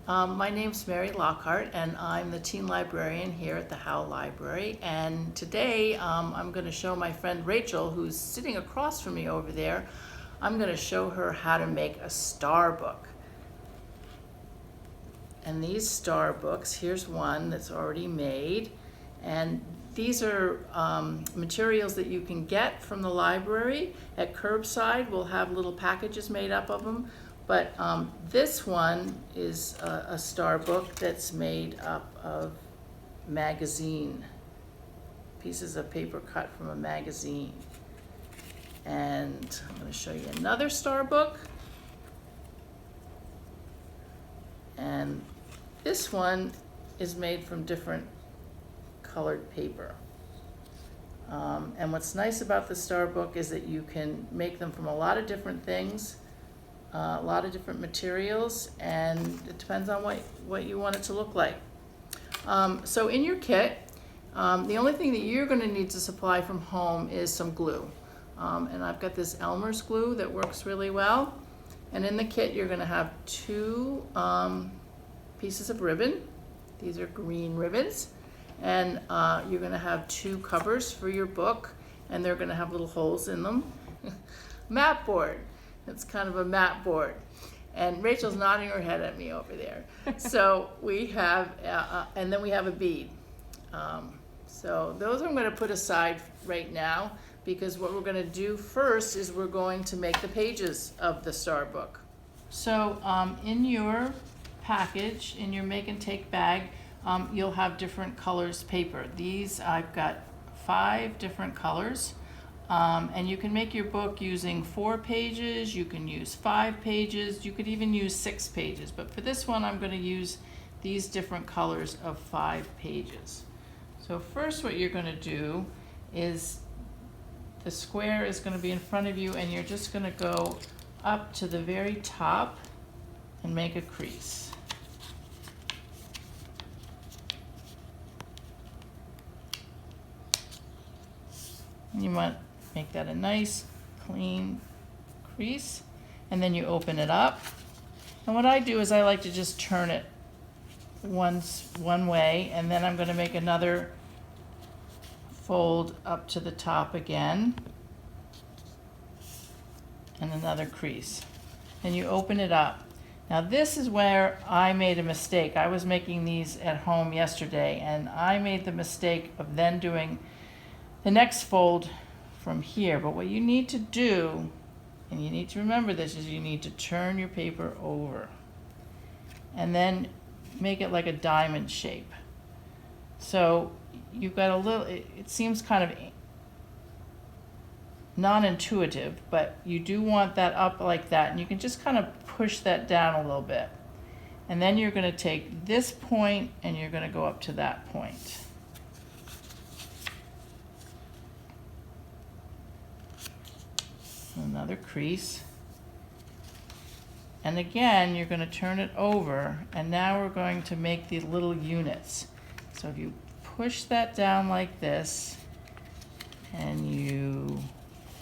My name's Mary Lockhart, and I'm the teen librarian here at the Howe Library. And today I'm going to show my friend Rachel, who's sitting across from me over there, I'm going to show her how to make a star book. And these star books, here's one that's already made. And these are materials that you can get from the library. At curbside, we'll have little packages made up of them. But this one is a star book that's made up of magazine, pieces of paper cut from a magazine. And I'm going to show you another star book. And this one is made from different colored paper. And what's nice about the star book is that you can make them from a lot of different things, a lot of different materials, and it depends on what you want it to look like. So in your kit, the only thing that you're going to need to supply from home is some glue. And I've got this Elmer's glue that works really well. And in the kit, you're going to have two pieces of ribbon. These are green ribbons. And you're going to have two covers for your book, and they're going to have little holes in them. Mat board. It's kind of a mat board. And Rachel's nodding her head at me over there. So we have, and then we have a bead. So those I'm going to put aside right now, because what we're going to do first is we're going to make the pages of the star book. So in your package, in your make and take bag, you'll have different colors paper. These, I've got 5 different colors. And you can make your book using 4 pages, you can use 5 pages, you could even use 6 pages. But for this one, I'm going to use these different colors of 5 pages. So first what you're going to do is the square is going to be in front of you, and you're just going to go up to the very top and make a crease. And you want make that a nice clean crease, and then you open it up. And what I do is I like to just turn it one way, and then I'm going to make another fold up to the top again, and another crease. And you open it up. Now this is where I made a mistake. I was making these at home yesterday, and I made the mistake of then doing the next fold from here. But what you need to do, and you need to remember this, is you need to turn your paper over and then make it like a diamond shape. So you've got a little, it seems kind of non-intuitive, but you do want that up like that, and you can just kind of push that down a little bit. And then you're going to take this point and you're going to go up to that point. Another crease, and again you're going to turn it over, and now we're going to make the little units. So if you push that down like this and you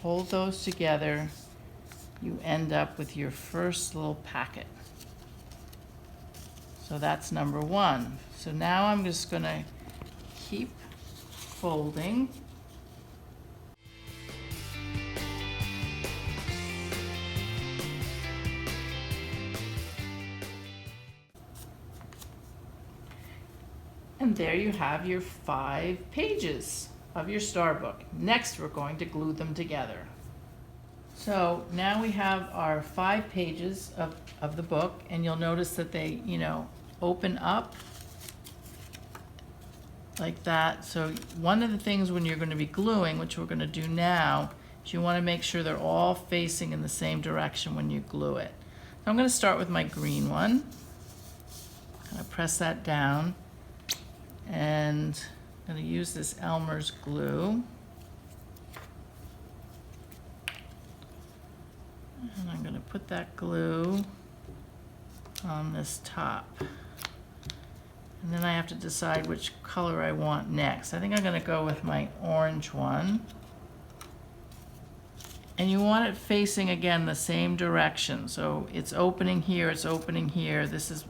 hold those together, you end up with your first little packet. So that's number 1. So now I'm just going to keep folding. And there you have your 5 pages of your star book. Next, we're going to glue them together. So now we have our 5 pages of the book, and you'll notice that they, open up like that. So one of the things when you're going to be gluing, which we're going to do now, is you want to make sure they're all facing in the same direction when you glue it. So I'm going to start with my green one. Kind of press that down. And I'm going to use this Elmer's glue. And I'm going to put that glue on this top. And then I have to decide which color I want next. I think I'm going to go with my orange one. And you want it facing, again, the same direction. So it's opening here, it's opening here. This is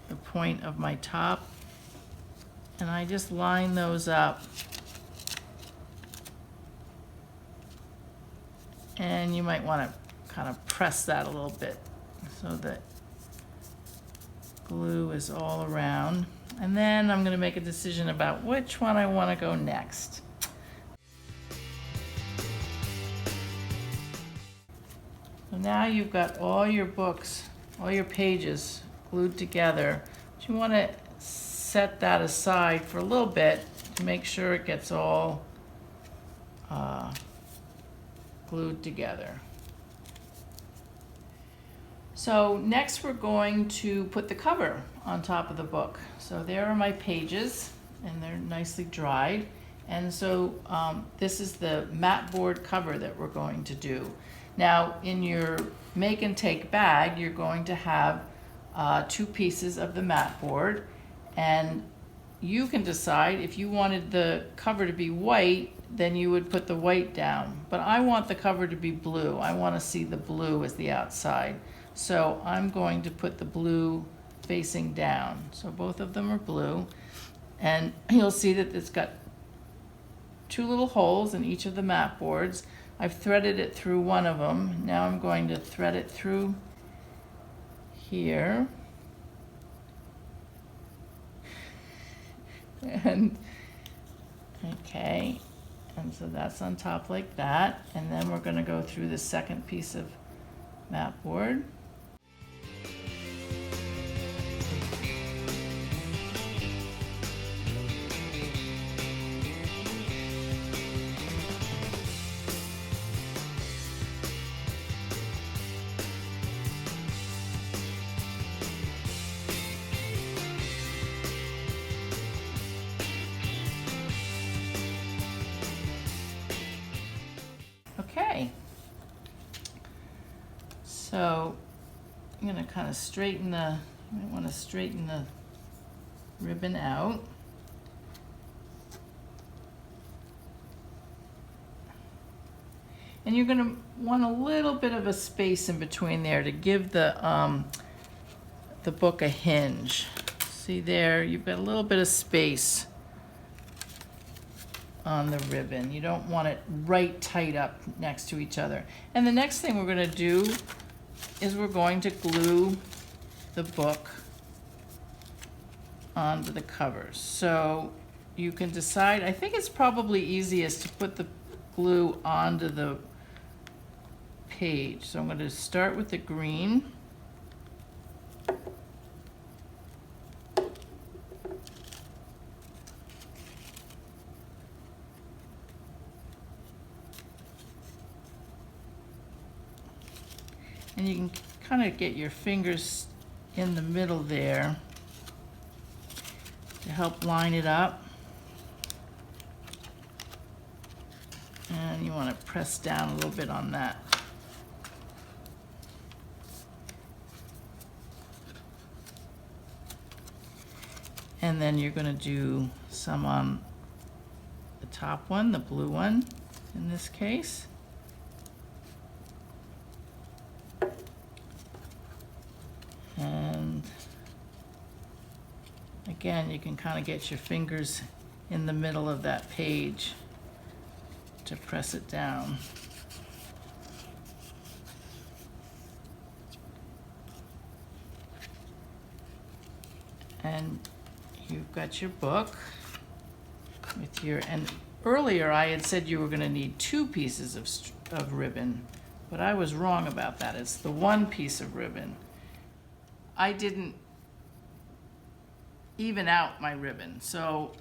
the point of my top, and I just line those up. And you might want to kind of press that a little bit so that glue is all around. And then I'm going to make a decision about which one I want to go next. So now you've got all your books, all your pages glued together. But you want to set that aside for a little bit to make sure it gets all glued together. So next we're going to put the cover on top of the book. So there are my pages, and they're nicely dried. And so this is the mat board cover that we're going to do. Now in your make and take bag, you're going to have 2 pieces of the mat board, and you can decide if you wanted the cover to be white, then you would put the white down. But I want the cover to be blue. I want to see the blue as the outside. So I'm going to put the blue facing down. So both of them are blue. And you'll see that it's got 2 little holes in each of the mat boards. I've threaded it through one of them. Now I'm going to thread it through here. And okay, and so that's on top like that. And then we're going to go through the second piece of mat board. Okay, so I'm going to kind of straighten the, you might want to straighten the ribbon out. And you're going to want a little bit of a space in between there to give the book a hinge. See there, you've got a little bit of space on the ribbon. You don't want it right tight up next to each other. And the next thing we're going to do is we're going to glue the book onto the covers. So you can decide, I think it's probably easiest to put the glue onto the page. So I'm going to start with the green. And you can kind of get your fingers in the middle there to help line it up. And you want to press down a little bit on that. And then you're going to do some on the top one, the blue one in this case. And again, you can kind of get your fingers in the middle of that page to press it down. And you've got your book with your, and earlier I had said you were going to need 2 pieces of ribbon, but I was wrong about that. It's the 1 piece of ribbon. I didn't even out my ribbon, so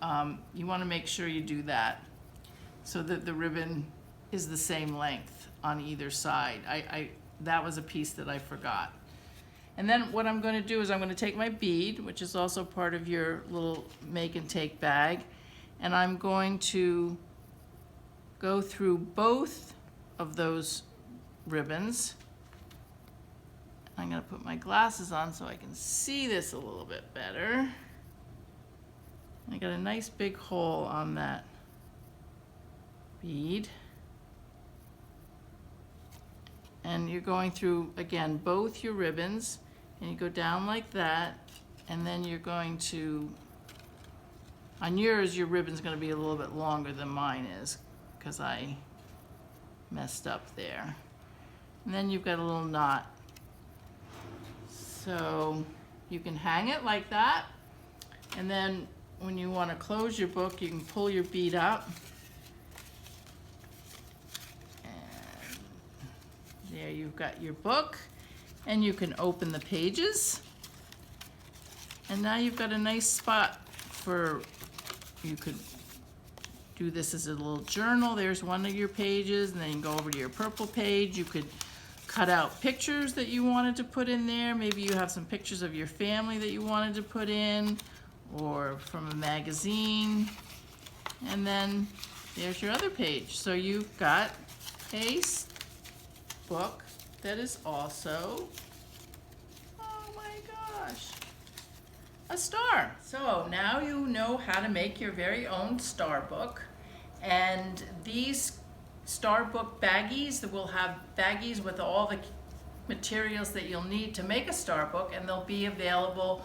you want to make sure you do that so that the ribbon is the same length on either side. That was a piece that I forgot. And then what I'm going to do is I'm going to take my bead, which is also part of your little make and take bag, and I'm going to go through both of those ribbons. I'm going to put my glasses on so I can see this a little bit better. I got a nice big hole on that bead. And you're going through, again, both your ribbons, and you go down like that, And then you're going to, on yours, your ribbon's going to be a little bit longer than mine is because I messed up there. And then you've got a little knot. So you can hang it like that. And then when you want to close your book, you can pull your bead up. And there you've got your book. And you can open the pages. And now you've got a nice spot for, you could do this as a little journal. There's one of your pages, and then you can go over to your purple page. You could cut out pictures that you wanted to put in there. Maybe you have some pictures of your family that you wanted to put in, or from a magazine. And then there's your other page. So you've got a book that is also, oh my gosh, a star. So now you know how to make your very own star book. And these star book baggies, that will have baggies with all the materials that you'll need to make a star book, and they'll be available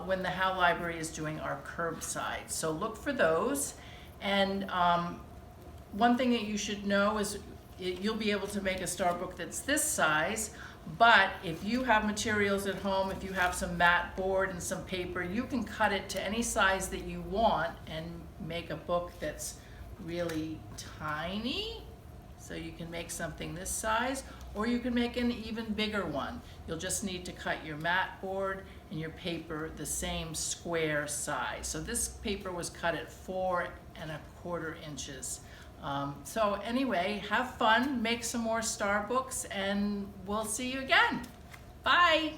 when the Howe Library is doing our curbside. So look for those. And one thing that you should know is you'll be able to make a star book that's this size, but if you have materials at home, if you have some mat board and some paper, you can cut it to any size that you want and make a book that's really tiny. So you can make something this size, or you can make an even bigger one. You'll just need to cut your mat board and your paper the same square size. So this paper was cut at 4¼ inches. So anyway, have fun, make some more star books, and we'll see you again. Bye.